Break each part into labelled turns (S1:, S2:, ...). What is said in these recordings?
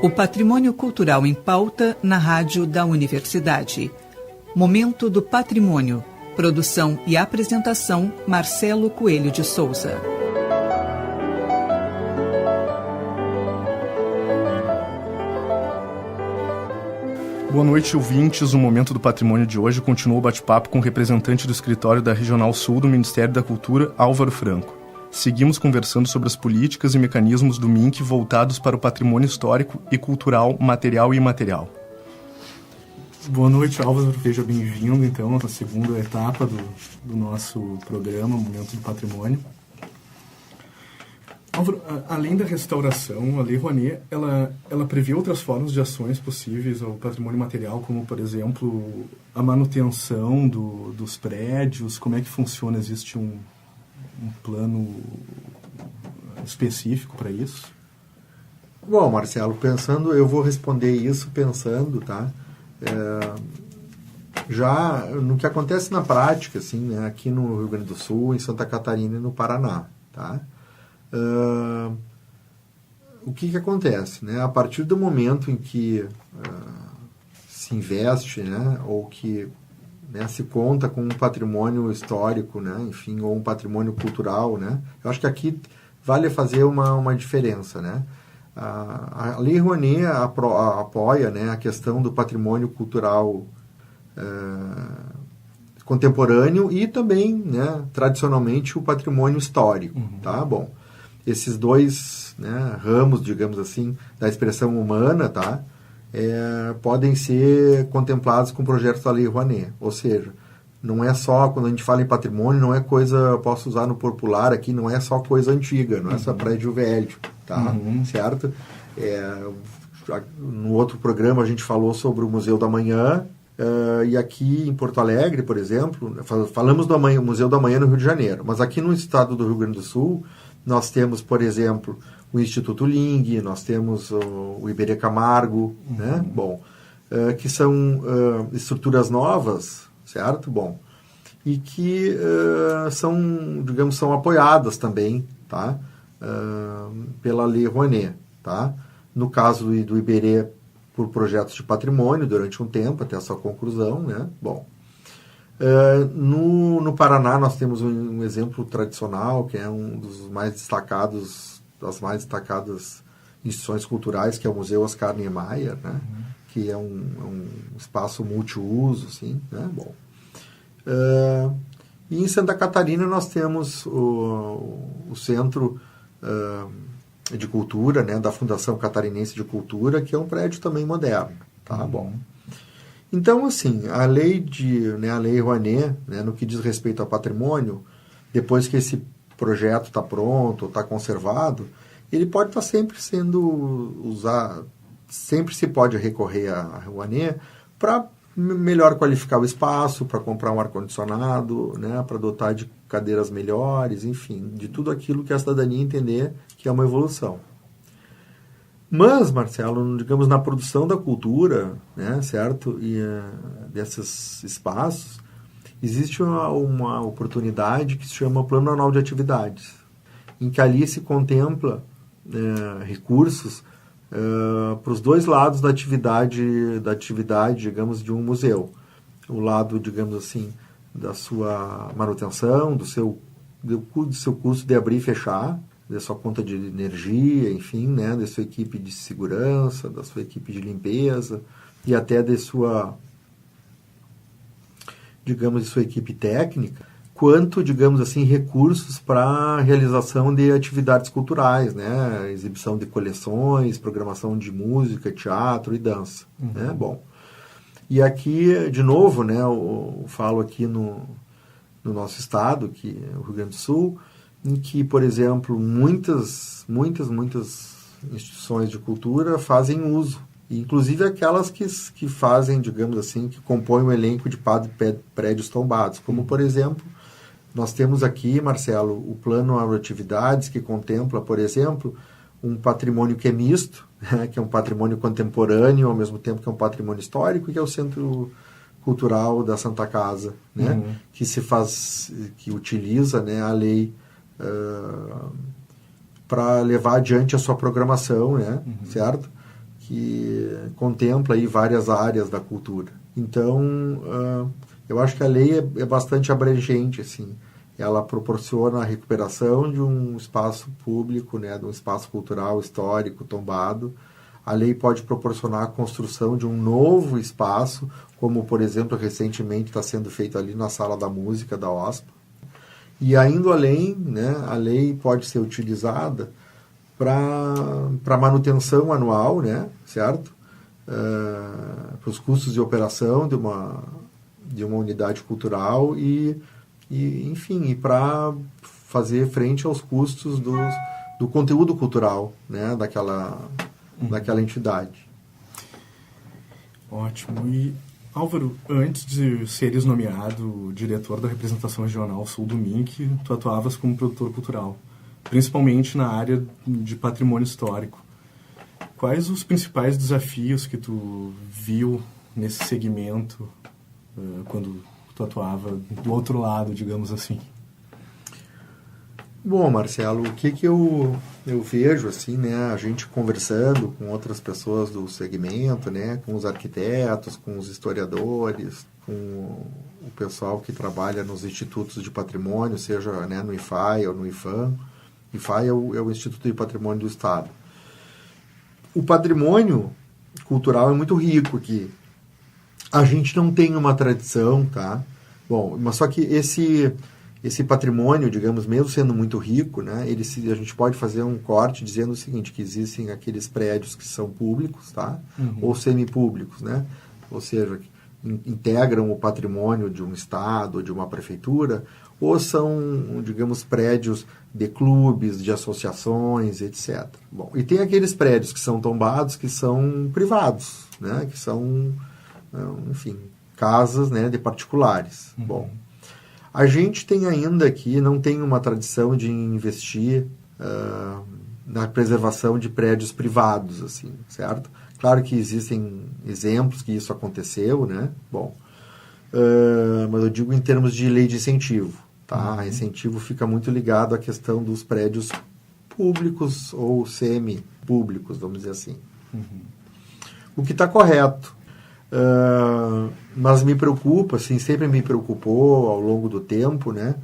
S1: O patrimônio cultural em pauta na rádio da Universidade. Momento do Patrimônio. Produção e apresentação, Marcelo Coelho de Souza.
S2: Boa noite, ouvintes. O Momento do Patrimônio de hoje continua o bate-papo com o representante do escritório da Regional Sul do Ministério da Cultura, Álvaro Franco. Seguimos conversando sobre as políticas e mecanismos do MINC voltados para o patrimônio histórico e cultural, material e imaterial. Boa noite, Álvaro. Seja bem-vindo, então, à segunda etapa do nosso programa, Momento do Patrimônio. Álvaro, além da restauração, a Lei Rouanet, ela prevê outras formas de ações possíveis ao patrimônio material, como, por exemplo, a manutenção dos prédios. Como é que funciona? Existe um plano específico para isso?
S3: Bom, Marcelo, eu vou responder isso pensando, tá? Já no que acontece na prática, assim, né, aqui no Rio Grande do Sul, em Santa Catarina e no Paraná, tá? O que acontece, né? A partir do momento em que se investe, né, ou que, né, se conta com um patrimônio histórico, né, enfim, ou um patrimônio cultural, né, eu acho que aqui vale fazer uma diferença, né. A Lei Rouanet apoia, né, a questão do patrimônio cultural contemporâneo e também, né, tradicionalmente, o patrimônio histórico, tá? Bom, esses dois, né, ramos, digamos assim, da expressão humana, tá, podem ser contemplados com projetos da Lei Rouanet. Ou seja, não é só, quando a gente fala em patrimônio, não é coisa, posso usar no popular aqui, não é só coisa antiga, não é só prédio velho, tá? Certo? No outro programa a gente falou sobre o Museu da Manhã, e aqui em Porto Alegre, por exemplo, falamos do Museu da Manhã no Rio de Janeiro, mas aqui no estado do Rio Grande do Sul, nós temos, por exemplo, o Instituto Ling, nós temos o Iberê Camargo, né? Bom, que são estruturas novas, certo? Bom, e que são apoiadas também, tá? Pela Lei Rouanet, tá? No caso do Iberê, por projetos de patrimônio durante um tempo, até a sua conclusão, né? Bom, no Paraná nós temos um exemplo tradicional, que é um dos mais destacados, das mais destacadas instituições culturais, que é o Museu Oscar Niemeyer, né? Que é um espaço multiuso, assim, né? Bom, e em Santa Catarina nós temos o Centro de Cultura, né, da Fundação Catarinense de Cultura, que é um prédio também moderno, tá? Bom, então, assim, a Lei Rouanet, né, no que diz respeito ao patrimônio, depois que esse projeto está pronto, está conservado, ele pode estar sempre sendo usado, sempre se pode recorrer à Rouanet para melhor qualificar o espaço, para comprar um ar-condicionado, né, para dotar de cadeiras melhores, enfim, de tudo aquilo que a cidadania entender que é uma evolução. Mas, Marcelo, digamos, na produção da cultura, né, certo, e desses espaços, existe uma oportunidade que se chama Plano Anual de Atividades, em que ali se contempla recursos para os dois lados da atividade, digamos, de um museu. O lado, digamos assim, da sua manutenção, do seu custo de abrir e fechar, da sua conta de energia, enfim, né, da sua equipe de segurança, da sua equipe de limpeza e até da sua, digamos, de sua equipe técnica, quanto, digamos assim, recursos para a realização de atividades culturais, né, exibição de coleções, programação de música, teatro e dança, né, bom. E aqui, de novo, né, eu falo aqui no nosso estado, que é o Rio Grande do Sul, em que, por exemplo, muitas instituições de cultura fazem uso, inclusive aquelas que fazem, digamos assim, que compõem um elenco de prédios tombados, como, por exemplo, nós temos aqui, Marcelo, o Plano Anual de Atividades, que contempla, por exemplo, um patrimônio que é misto, né, que é um patrimônio contemporâneo, ao mesmo tempo que é um patrimônio histórico, que é o Centro Cultural da Santa Casa, né, que utiliza, né, a lei para levar adiante a sua programação, né, certo? que contempla aí várias áreas da cultura. Então, eu acho que a lei é bastante abrangente, assim. Ela proporciona a recuperação de um espaço público, né, de um espaço cultural, histórico, tombado. A lei pode proporcionar a construção de um novo espaço, como, por exemplo, recentemente está sendo feito ali na Sala da Música da OSPA. E, indo além, né, a lei pode ser utilizada para manutenção anual, né, certo? Para os custos de operação de uma unidade cultural enfim, e para fazer frente aos custos do conteúdo cultural, né, daquela entidade.
S2: Ótimo. E, Álvaro, antes de seres nomeado diretor da representação regional Sul do MINC, tu atuavas como produtor cultural, principalmente na área de patrimônio histórico. Quais os principais desafios que tu viu nesse segmento quando tu atuava do outro lado, digamos assim?
S3: Bom, Marcelo, o que eu vejo, assim, né, a gente conversando com outras pessoas do segmento, né, com os arquitetos, com os historiadores, com o pessoal que trabalha nos institutos de patrimônio, seja, né, no IFAI ou no IFAM. IFAI é o Instituto de Patrimônio do Estado. O patrimônio cultural é muito rico aqui. A gente não tem uma tradição, tá? Bom, mas só que esse patrimônio, digamos, mesmo sendo muito rico, né, a gente pode fazer um corte dizendo o seguinte, que existem aqueles prédios que são públicos, tá? Ou semipúblicos, né? Ou seja, integram o patrimônio de um estado, ou de uma prefeitura, ou são, digamos, prédios de clubes, de associações, etc. Bom, e tem aqueles prédios que são tombados, que são privados, né? Que são, enfim, casas, né, de particulares. Bom, a gente tem ainda aqui, não tem uma tradição de investir na preservação de prédios privados, assim, certo? Claro que existem exemplos que isso aconteceu, né? Bom, mas eu digo em termos de lei de incentivo, tá? Incentivo fica muito ligado à questão dos prédios públicos ou semi-públicos, vamos dizer assim. O que está correto. Mas me preocupa, assim, sempre me preocupou ao longo do tempo, né,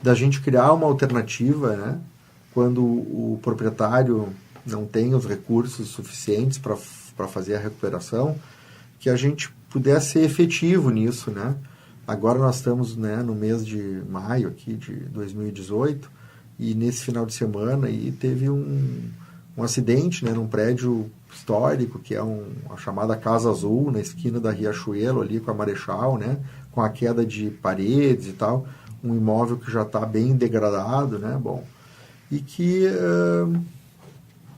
S3: da gente criar uma alternativa, né, quando o proprietário não tem os recursos suficientes para fazer a recuperação, que a gente pudesse ser efetivo nisso, né. Agora nós estamos, né, no mês de maio aqui de 2018 e nesse final de semana aí teve um acidente, né, num prédio histórico, que é a chamada Casa Azul, na esquina da Riachuelo, ali com a Marechal, né, com a queda de paredes e tal, um imóvel que já está bem degradado, né, bom, e que,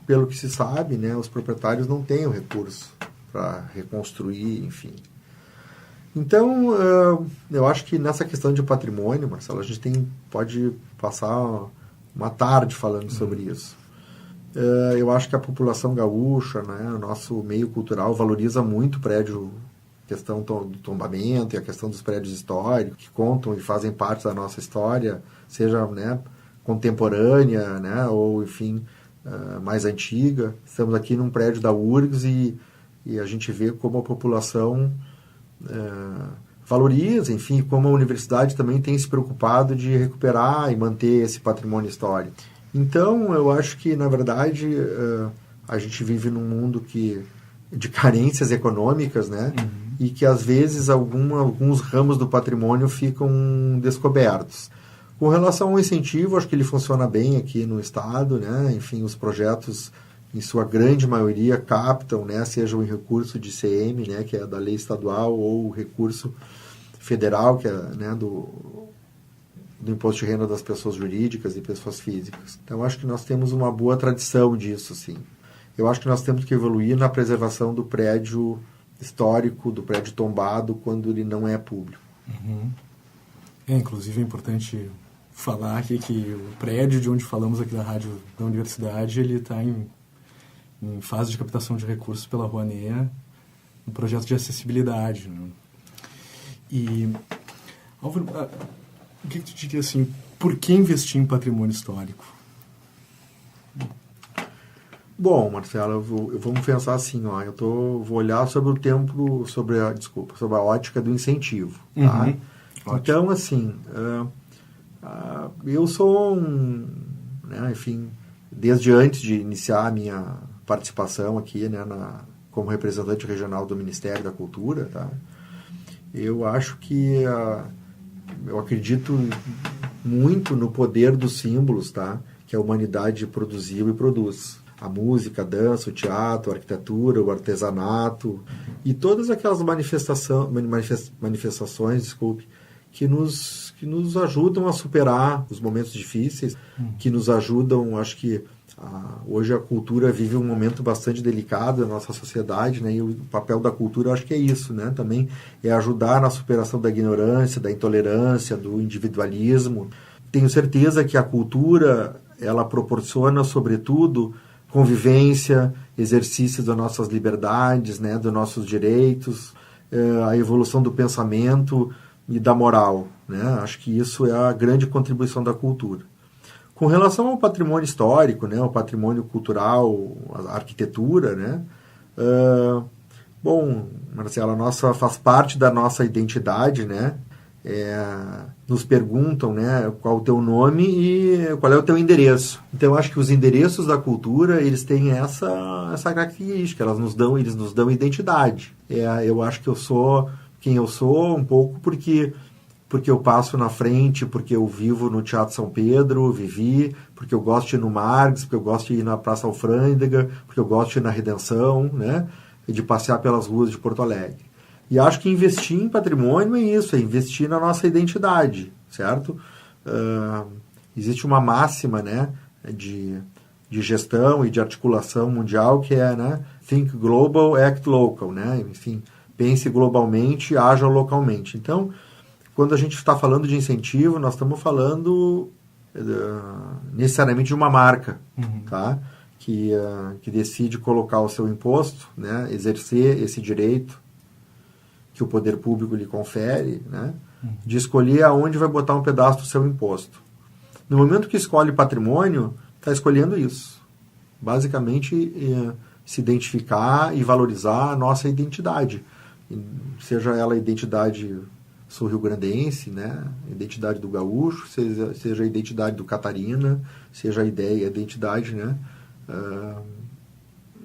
S3: pelo que se sabe, né, os proprietários não têm o recurso para reconstruir, enfim. Então, eu acho que nessa questão de patrimônio, Marcelo, a gente pode passar uma tarde falando sobre isso. Eu acho que a população gaúcha, né, o nosso meio cultural valoriza muito o prédio, a questão do tombamento e a questão dos prédios históricos, que contam e fazem parte da nossa história, seja, né, contemporânea, né, ou, enfim, mais antiga. Estamos aqui num prédio da URGS e a gente vê como a população valoriza, enfim, como a universidade também tem se preocupado de recuperar e manter esse patrimônio histórico. Então, eu acho que, na verdade, a gente vive num mundo de carências econômicas, né? E que, às vezes, alguns ramos do patrimônio ficam descobertos. Com relação ao incentivo, acho que ele funciona bem aqui no Estado, né? Enfim, os projetos, em sua grande maioria, captam, né? Seja o recurso de ICM, né? Que é da lei estadual, ou o recurso federal, que é, né, do imposto de renda das pessoas jurídicas e pessoas físicas. Então, acho que nós temos uma boa tradição disso, sim. Eu acho que nós temos que evoluir na preservação do prédio histórico, do prédio tombado, quando ele não é público.
S2: Inclusive, é importante falar aqui que o prédio de onde falamos aqui da rádio da universidade, ele está em fase de captação de recursos pela Rouanet, um projeto de acessibilidade, né? E, Álvaro, o que tu diria assim, por que investir em patrimônio histórico?
S3: Bom, Marcelo, vamos pensar assim, ó, vou olhar sobre o tempo, sobre a ótica do incentivo, tá? Então, assim, eu sou né, enfim, desde antes de iniciar a minha participação aqui, né, como representante regional do Ministério da Cultura, tá? Eu acho que eu acredito muito no poder dos símbolos, tá? Que a humanidade produziu e produz. A música, a dança, o teatro, a arquitetura, o artesanato e todas aquelas manifestações, desculpe, que nos ajudam a superar os momentos difíceis, que nos ajudam, acho que hoje a cultura vive um momento bastante delicado da nossa sociedade, né? E o papel da cultura, acho que é isso, né? Também é ajudar na superação da ignorância, da intolerância, do individualismo. Tenho certeza que a cultura, ela proporciona, sobretudo, convivência, exercício das nossas liberdades, né? Dos nossos direitos, a evolução do pensamento e da moral, né? Acho que isso é a grande contribuição da cultura. Com relação ao patrimônio histórico, né, ao patrimônio cultural, a arquitetura, né, bom, Marcela, faz parte da nossa identidade, né, nos perguntam, né, qual é o teu nome e qual é o teu endereço. Então, eu acho que os endereços da cultura, eles têm essa característica, eles nos dão identidade. Eu acho que eu sou quem eu sou um pouco porque eu passo na frente, porque eu vivo no Teatro São Pedro, porque eu gosto de ir no Margs, porque eu gosto de ir na Praça Alfrândega, porque eu gosto de ir na Redenção, né? E de passear pelas ruas de Porto Alegre. E acho que investir em patrimônio é isso, é investir na nossa identidade, certo? Existe uma máxima, né, de gestão e de articulação mundial que é, né, think global, act local, né? Enfim, pense globalmente, haja localmente. Então, quando a gente está falando de incentivo, nós estamos falando necessariamente de uma marca, tá? Que decide colocar o seu imposto, né? Exercer esse direito que o poder público lhe confere, né? De escolher aonde vai botar um pedaço do seu imposto. No momento que escolhe patrimônio, está escolhendo isso. Basicamente, se identificar e valorizar a nossa identidade. Seja ela a identidade sul-rio-grandense, né? A identidade do gaúcho, seja a identidade do catarina, seja a identidade, né?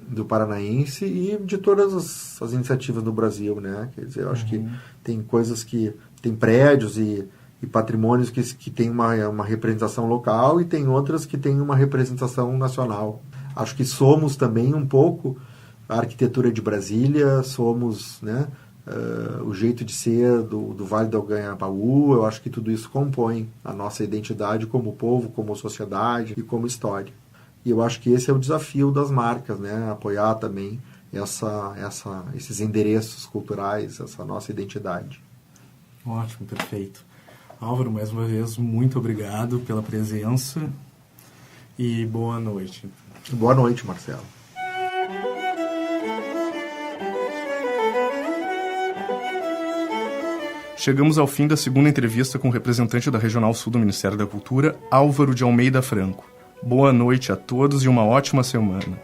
S3: Do paranaense e de todas as iniciativas do Brasil, né? Quer dizer, eu acho que tem coisas tem prédios e patrimônios que tem uma representação local e tem outras que tem uma representação nacional. Acho que somos também um pouco a arquitetura de Brasília, somos, né? O jeito de ser do Vale do Anhangabaú. Eu acho que tudo isso compõe a nossa identidade como povo, como sociedade e como história. E eu acho que esse é o desafio das marcas, né? Apoiar também esses endereços culturais, essa nossa identidade.
S2: Ótimo, perfeito. Álvaro, mais uma vez, muito obrigado pela presença e boa noite.
S3: Boa noite, Marcelo.
S2: Chegamos ao fim da segunda entrevista com o representante da Regional Sul do Ministério da Cultura, Álvaro de Almeida Franco. Boa noite a todos e uma ótima semana.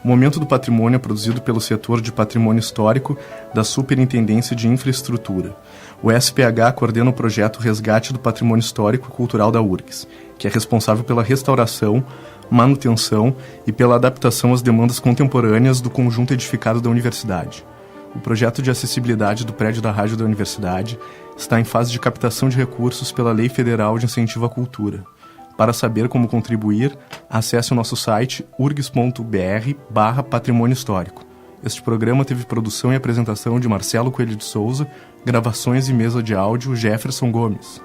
S2: O Momento do Patrimônio é produzido pelo setor de Patrimônio Histórico da Superintendência de Infraestrutura. O SPH coordena o projeto Resgate do Patrimônio Histórico e Cultural da URGS, que é responsável pela restauração, manutenção e pela adaptação às demandas contemporâneas do conjunto edificado da universidade. O projeto de acessibilidade do prédio da Rádio da Universidade está em fase de captação de recursos pela Lei Federal de Incentivo à Cultura. Para saber como contribuir, acesse o nosso site urgs.br/patrimônio histórico. Este programa teve produção e apresentação de Marcelo Coelho de Souza, gravações e mesa de áudio Jefferson Gomes.